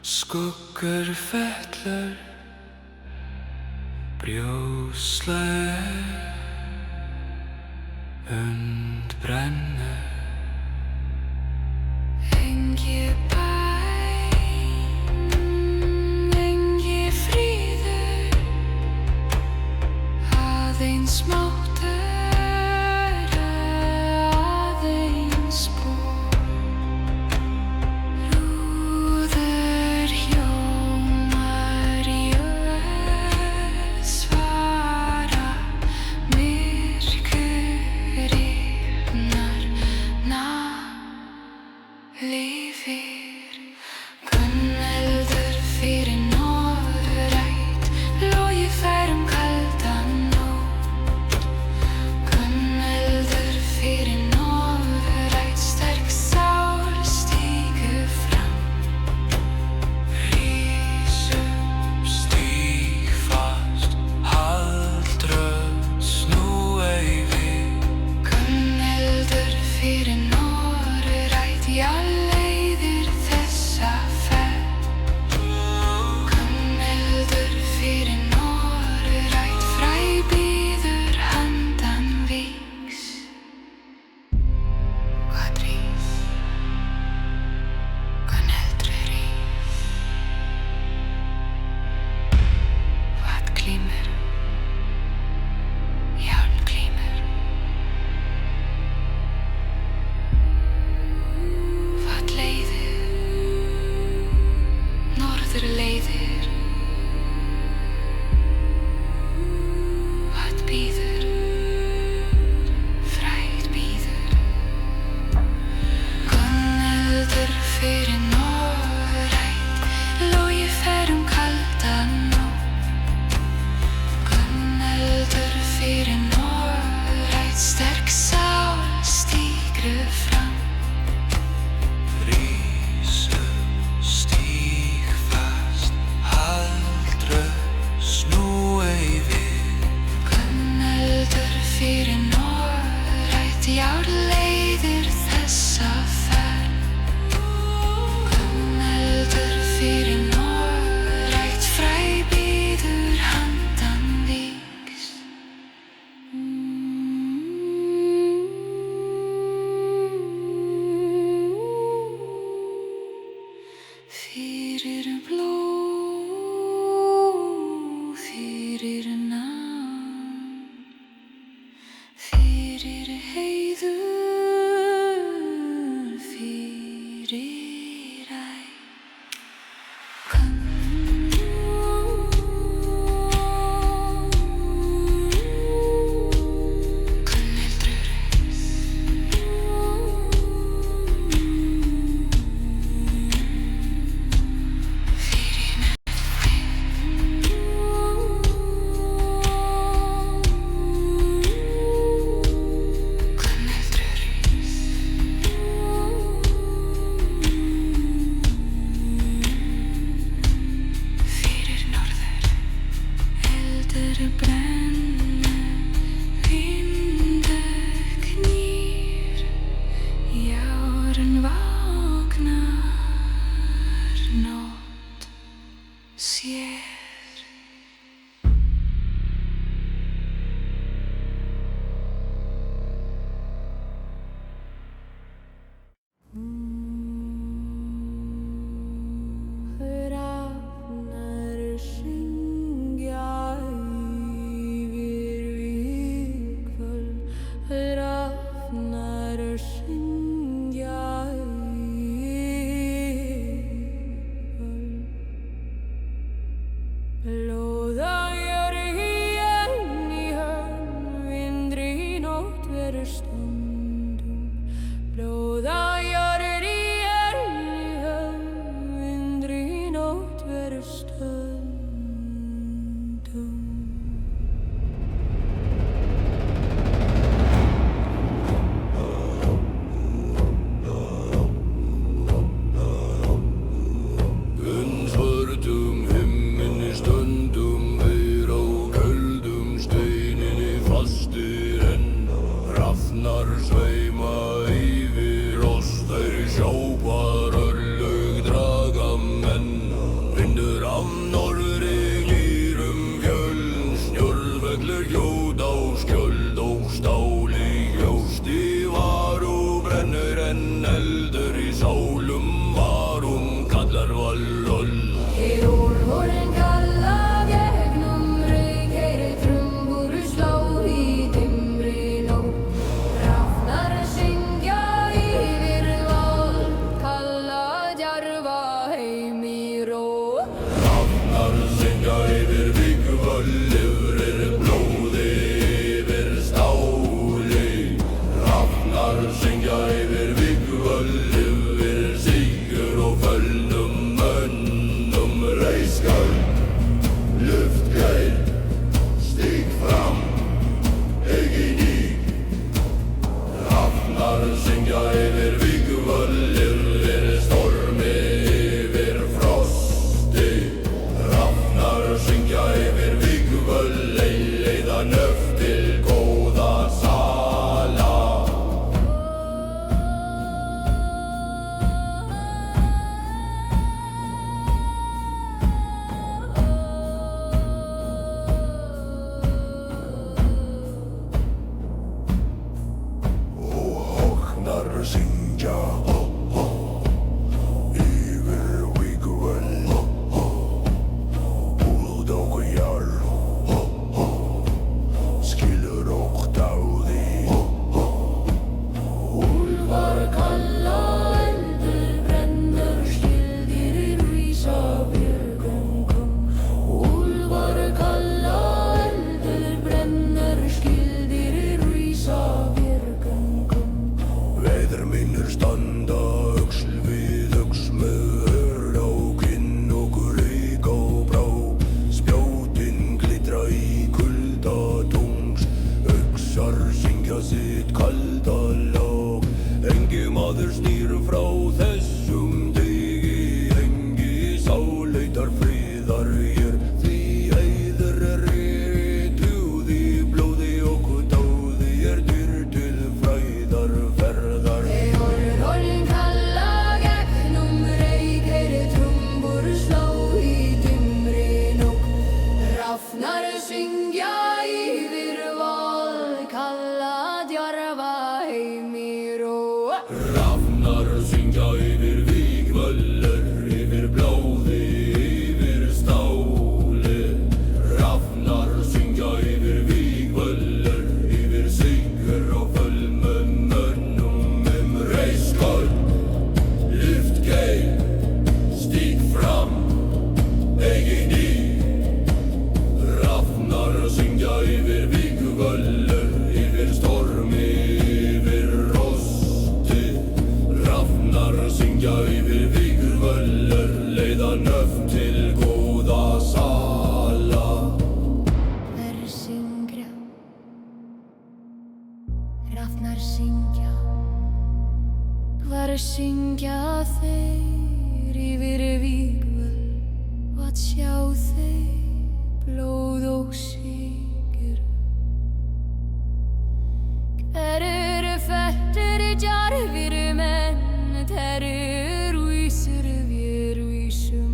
Skuggur fellur, brjósleg und brennur. Engi bæn, engi fríður, aðeins máttur, aðeins búr. Rúður hjómar í ösvara, myrkur rifnar lifir. Gunneldur fyrir norðrætt, logið fær kaldan nótt. fyrir norrænt járnleiðir þessa ferð. Eldur fyrir norrænt fræ bíður handan vígs. Fyrir blóð, fyrir nám, fyrir heiður, fyrir æ. Því heiður er rétt húði, blóði og dáði. syngja yfir vígvöllur, yfir blóði, yfir stáli. Hrafnar syngja yfir vígvöllur, yfir sigur og fullum mönnum reiskól. Lyft geim, stíg fram, eigin í. Hrafnar syngja yfir vígvöllur, yfir stormi, yfir rosti. Hrafnar syngja yfir vígvöllur, leiða nöfn til góða sala. Hver syngja, hrafnar syngja. Hvar syngja þeir yfir vígvöll og að sjá þeir blóð og sigur. Hver fættir djarfir menn, þeir vísir vér vísum.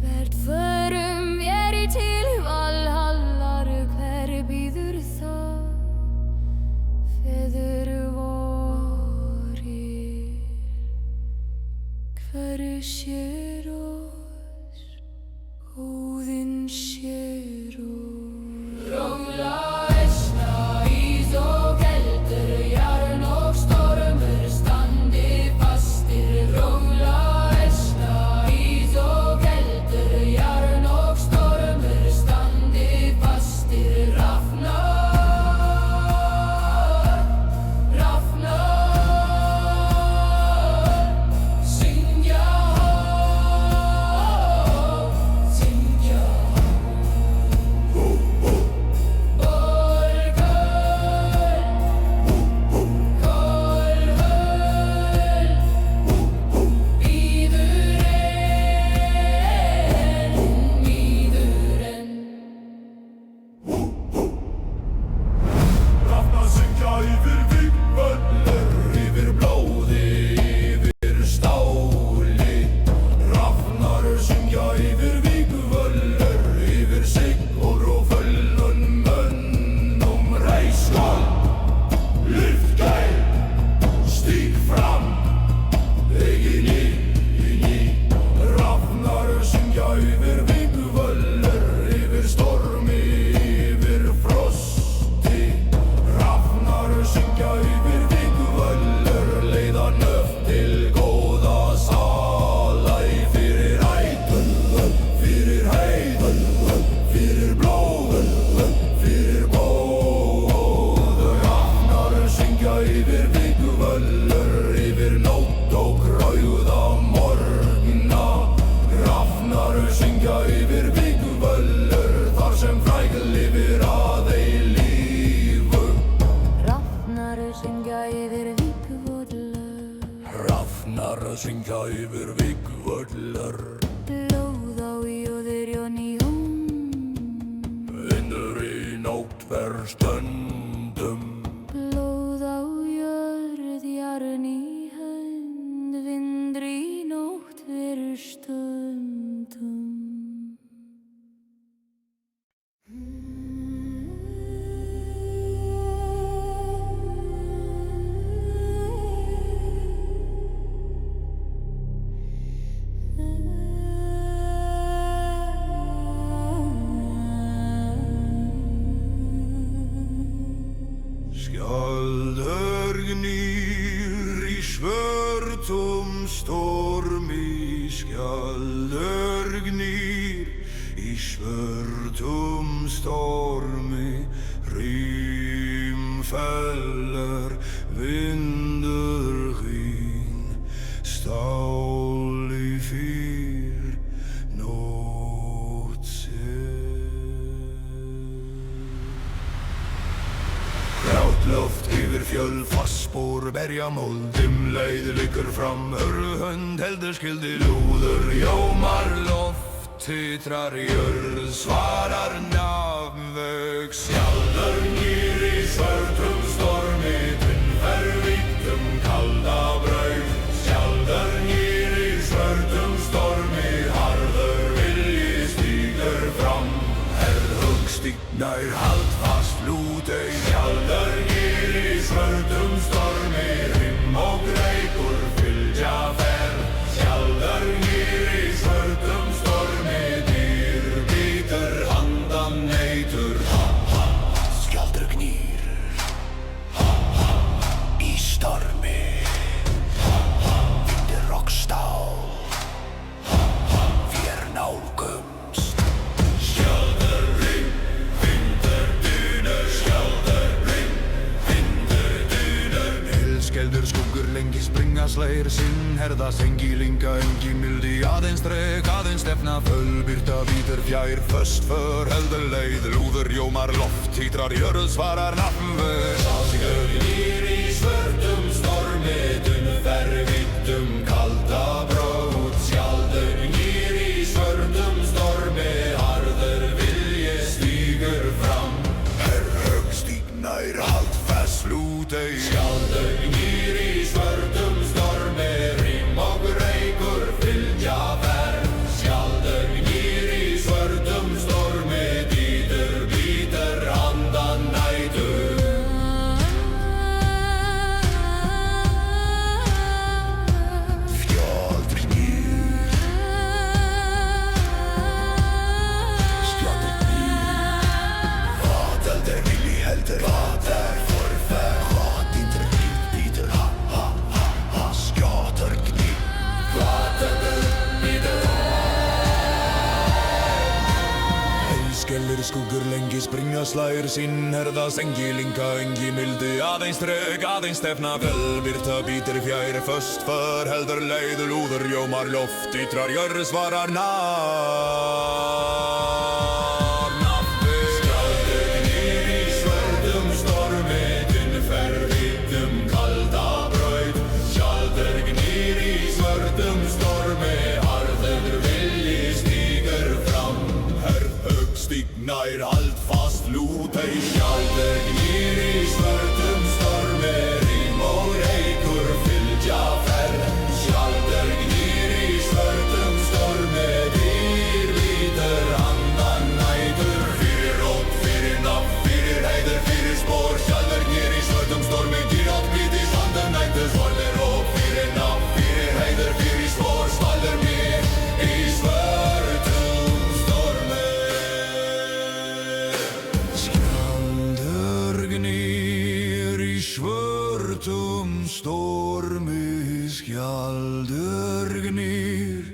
Hvert förum vér til Valhallar, hver bíður það feður vorir. Hver sér oss, Óðinn sér oss. Róla, esna, ís og keldur, jarn og stormur standi fastir. Róla, esna, ís og keldur, jarn og stormur standi fastir. Hrafnar, syngja syngja. Hrafnar syngja yfir vígvöllur, yfir blóði, yfir stáli. Hrafnar syngja yfir vígvöllur, yfir sigur og fullum mönnum reiskól. Lyft geim, stíg fram, eigin í. Hrafnar syngja yfir vígvöllur, yfir stormi, yfir frosti. Hrafnar syngja yfir vígvöllur, leiða nöfn til góða sala. Fyrir ædul, fyrir heiðul, fyrir blóð, fyrir góð. Hrafnar syngja yfir vígvöllur, yfir nótt og rauða morgna. Hrafnar syngja yfir vígvöllur, þar sem fræg lifir að eilífu. Hrafnar syngja yfir vígvöllur, Hrafnar syngja yfir vígvöllur. blóð á jóður og nýjum. Vindur í nótt ver stöndum. Blóð á jörð, jarn í hönd, vindur í nótt ver stundum. Skjaldur gnýr í svörtum stormi. Skjaldur gnýr í svörtum stormi. Hrím fellur, vindur hrín, stál í fyr, nótt Grátt loft yfir fjöll, fastspor, berjamold, leið liggur fram, hönd heldur skildi lúður, jómar loft, titrar jörð, svarar nafnvöks. Skjaldur gnýr í svörtum stormi, tvinnfer vítum kalda braut. Skjaldur gnýr í svörtum stormi, harður vilji stígur fram. Herðhugsstígnar halt fast lútei. Skjaldur gnýr í svörtum stormi, rimm og reikur fylgja Brimjasleir, sinnherða, sengilinga, engi mildi, aðeins dreg, aðeins stefna, fölbyrta, vítur, fjær, föst, för, heldur leið, lúður, jómar, loft, títrar, jörð, svarar, nafnvör. Sásigur nýr í svörtum stormi, dunnfervittum, kalda brót, skjaldur nýr í svörtum stormi, harður vilji stígur fram. Herrhögg stígnær, haldfast lútei, skjaldur nýr í svörtum stormi, rím og reykur fylgja verð. Skjaldur nýr í svörtum stormi, dýtur, bítur, andan nætur. Skjaldur nýr, skjaldur nýr, vad heldur vilji heldur, vad forfær, vad dýtur, bítur, ha, ha, ha, ha, skjaldur nýr, vad heldur bítur. Skellir skuggur lengi, Brimjasleir, sinnherða, sengilinga, engi mildi, aðeins dreg, aðeins stefna, fölbyrta, bítur, fjær, föst, för, heldur leið, lúður, jómar, loft, títrar, jörð, svarar, nafnvör. Skjaldur nýr í svörtum stormi, dunnfervittum, kalda braut. Skjaldur nýr í svörtum stormi, harður vilji stígur fram. Herrhögg stígnær, haldfast lútei, skjaldur nýr í svörtum stormi, rím og reykur fylgja ferð. Skjaldur nýr í svörtum stormi, dýr, vítur, andan nætur. Fyrir rót, fyrir nafn, fyrir heiður, fyrir spór. Skjaldur nýr í svörtum stormi, dýrat, bítis, andan nætur. Svarlir rót, fyrir nafn, fyrir heiður, fyrir spór. Skjaldur nýr í svörtum stormi. Skjaldur nýr í svörtum stormi, skjaldur nýr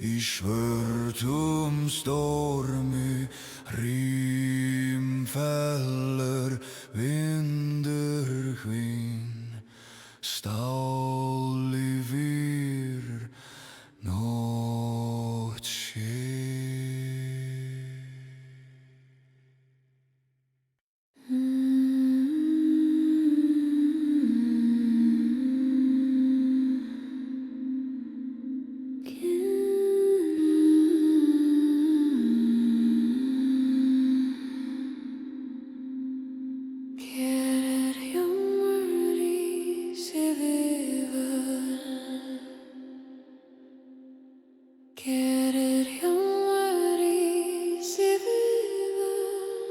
í svörtum stormi, rím fellur, vindur hvinn, stál yfir, nótt sé. Hér hljómur í sviðvöl. Hér hljómur í sviðvöl.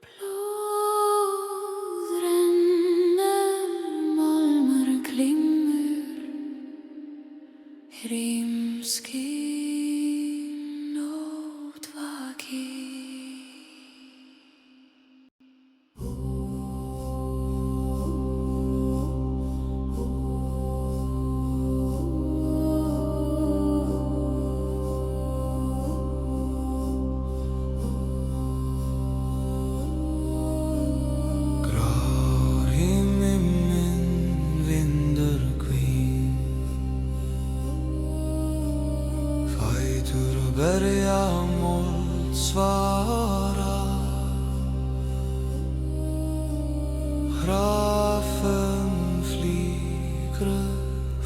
Blóð rennur, málmur klingur, rím skín, nótt vakir. Grár himinn, vindur hvín, fætur berja mold svara. Hrafn flýgur,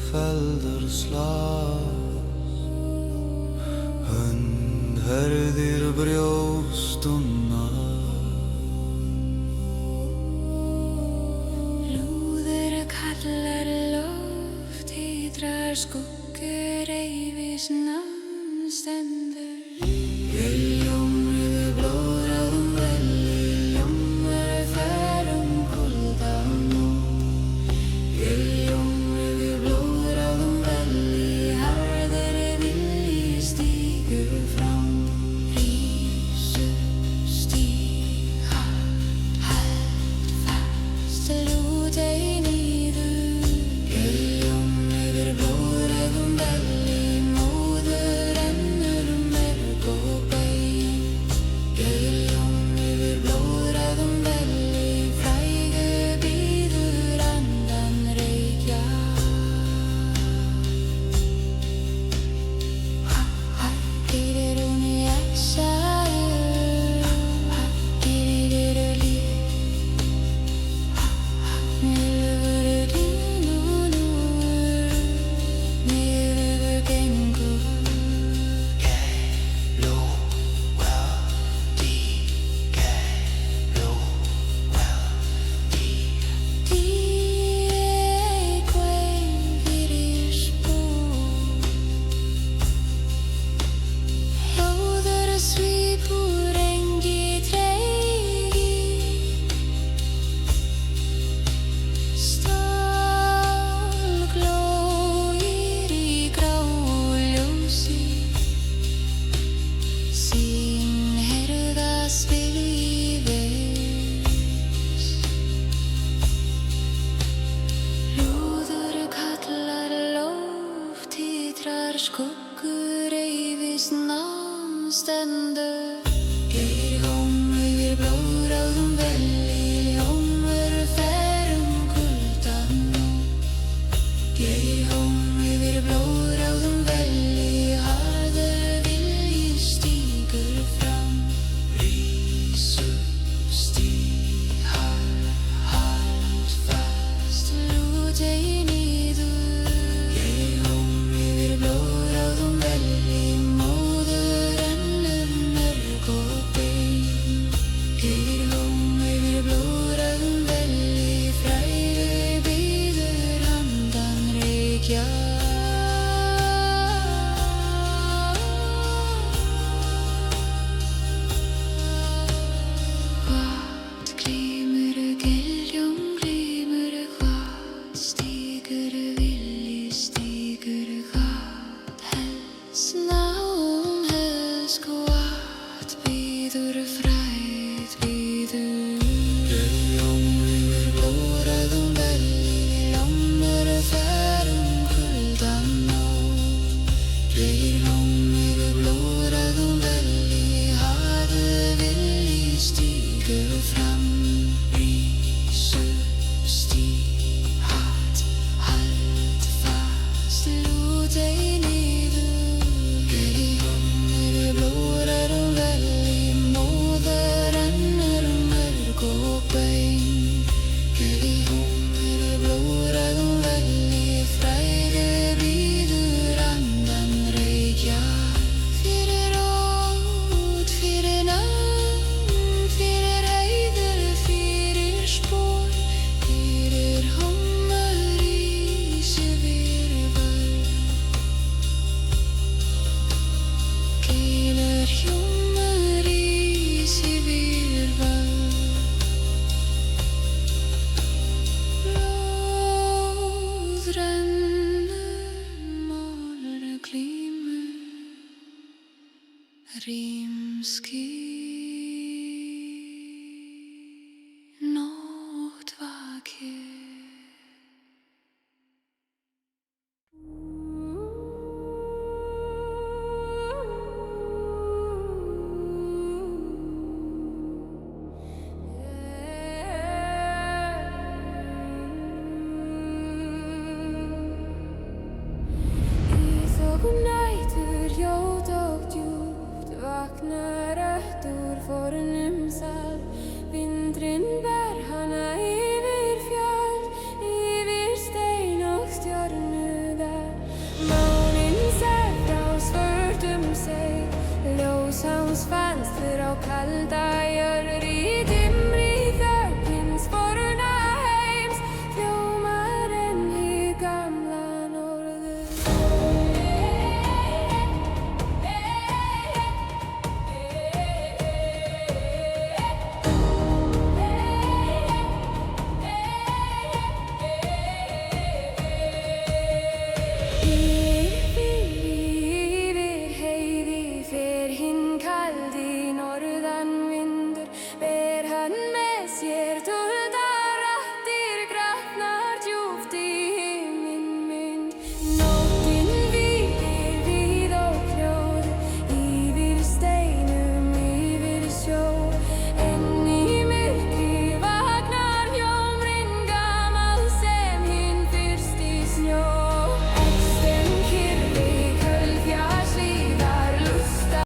feldur slás, hönd herðir brjóstunna. Lúður kallar loft, títrar, skuggur, eyfis nafn stendur. Ljómröðu blóðráðum velli, ljómur ferum kulda nótt. Ljómröðu blóðráðum velli, harður vilji stígur fram. Rís upp stíg, hald fast, lútei niður. Ljómröður blóðráðum velli, móður fram rísur stíhat hald fast lút ein yfir Gilhumir blóðar vel í móður ennur mörg og bein Gilhumir blóðar vel í fræði bríður andan reykja Fyrir ót, fyrir nafn, fyrir heiður, fyrir spór Fyrir homar í sig fyrir vörn Keilir hjumar í sig fyrir vörn Blóð rennur, málur glímur Rímski nótt vakir Í þokum nætur ljót og djúpt vaknar rödd úr fornum sal Vindurinn ber hana yfir fjöll, yfir stein og stjörnudal Máninn sér frá svörtum seig, ljós hans fannst fyrir á kalda jörð Í dimmri þögn hins forna heims hljómar enn hið gamla norður Yfir heiði fer hinn kaldi norðan vindur ber hann með sér dulda raddir grafnar djúpt í himinmynd Nóttin hvílir víð og hljóð yfir steinum yfir sjó En í myrkri vaknar hljómurinn gamall sem hinn fyrsti snjó Extem kyrri Kölfjallshlíðar lusta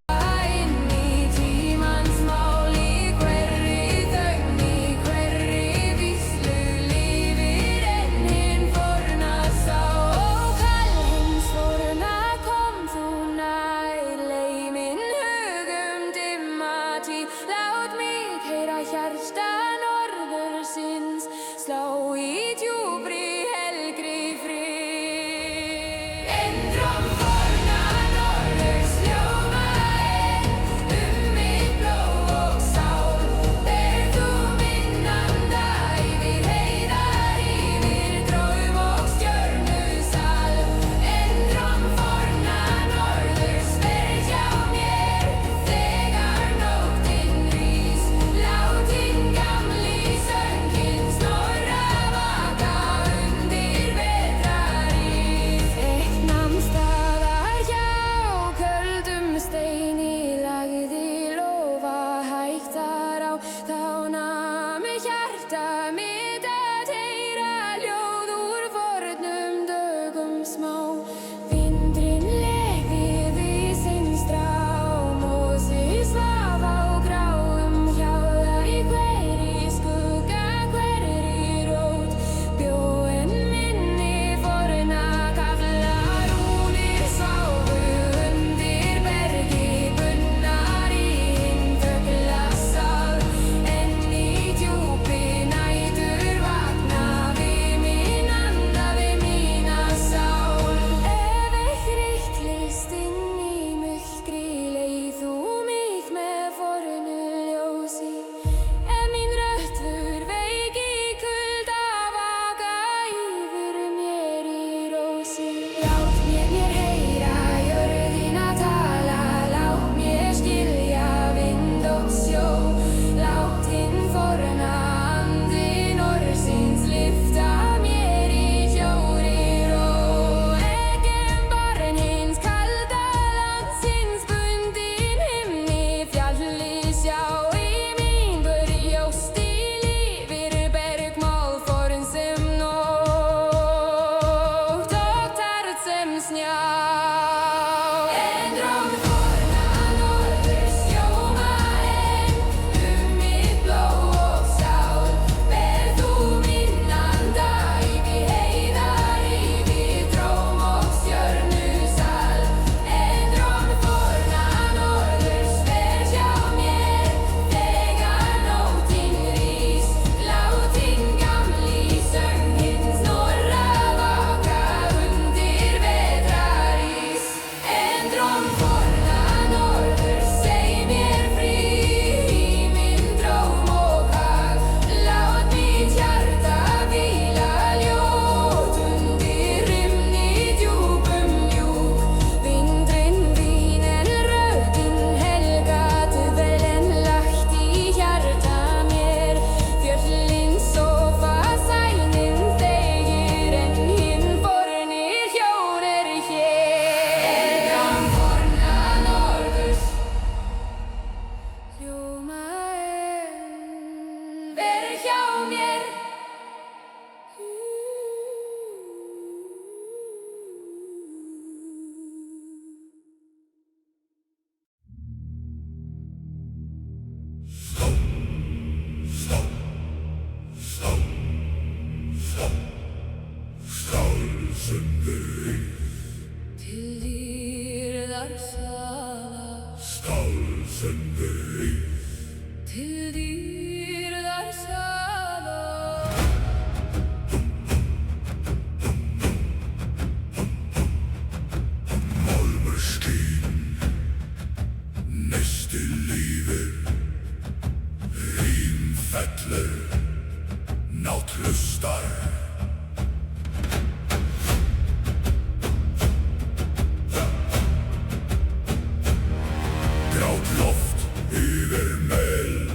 inn í tímans mál Í hverri þögn, í hverri víslu lifir enn hinn forna sá Og kall hins forna kom þú nær Leiminn hugum dimma tíð Lát mig heyra hjarta norðursins Slá í djúpri helgri frið Endrum forna norðurs hljóma enn mitt blóð og sál Ber þú minn anda yfir heiðar, yfir draum og stjörnusal Endrum forna norðurs verð hjá mér Þegar nóttin rís, látin gamla fellur, nátt hlustar. Grátt loft yfir mel,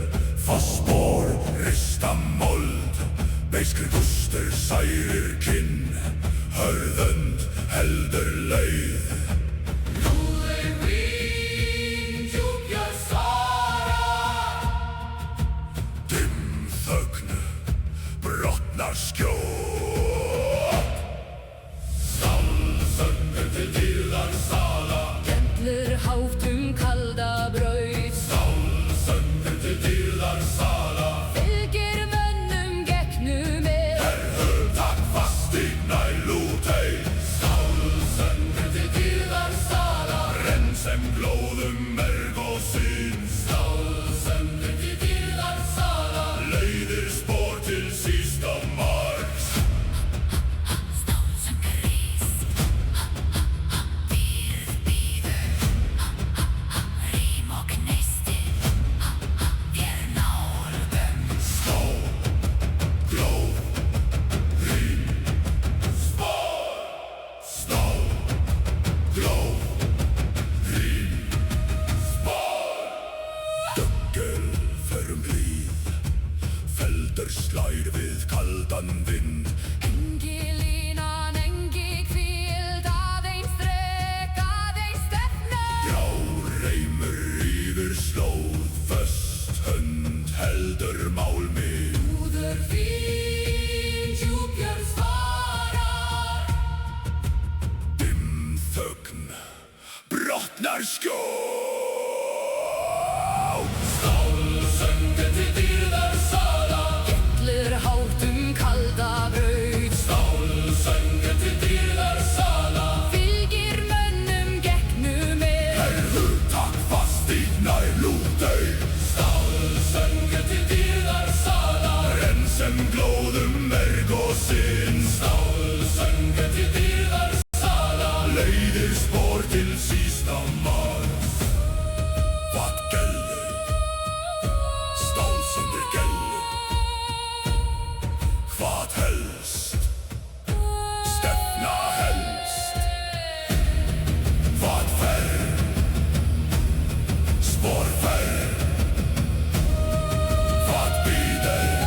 fast spår, rista mold, beiskri gustur særir kinn, hörðönd heldur leið. Brotnar skjótt, stálsöngur til dýrðar sala. Gentlir hátt kalda braut, Stálsöngur til dýrðar sala. fylgir mönnum gegnum Takk fast í nælútei. Stálsöngur til dýrðar sala. Renn sem glóðum merg og syn. Stálsöngur til dýrðar sala. Leiðir spór til sísta marks. Stálsöngur rís, dýrð bíður, rím og gneisti, þér nálgum. Stál, glóð, rím, spór. Stál, glóð, rím, spór. Döggel förum blíð, feldur slær við kaldan vind. Engi línan, engi hvíld, aðeins þrek, aðeins stefna. Já, reymur yfir slóð, föst hönd heldur mál mig. Úður fín, djúpjörð svarar. Dimm þögn, brotnar skjótt. Stálsöngur til dýrðar sala. Gentlir hátt kalda braut, Stálsöngur til dýrðar sala. fylgir mönnum gegnum Takk fast í nælútei. Stálsöngur til dýrðar sala. Renn sem glóðum merg og sinn. Stálsöngur til dýrðar sala. Leiðir spór til sísta marks. Hvað gællir? Stálsöngur gællir. Hvað helst? Stefna helst. Hvað fer? Spår fer. Hvað bíður?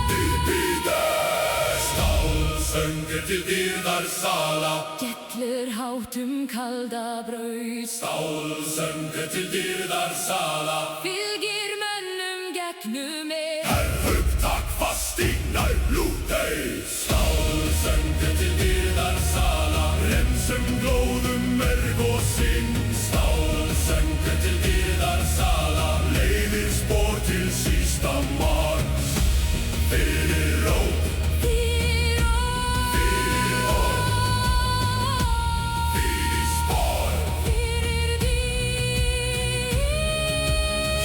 Þið bíður. Stálsöngur til dýrðar sala. Gentlir hátt kalda braut, Stálsöngur til dýrðar sala. fylgir mönnum gegnum Takk fast í nælútei. Stálsöngur til dýrðar sala. Renn sem glóðum merg og sinn. Stálsöngur til dýrðar sala. Leiðir spór til sísta marks. Fyrir rót, fyrir spór.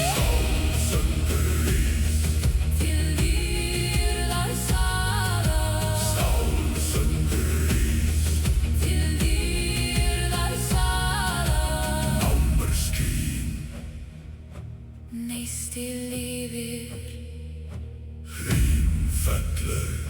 Stálsöngur rís, stálsöngur rís. Námur skín, Neisti lifir, rím fellur.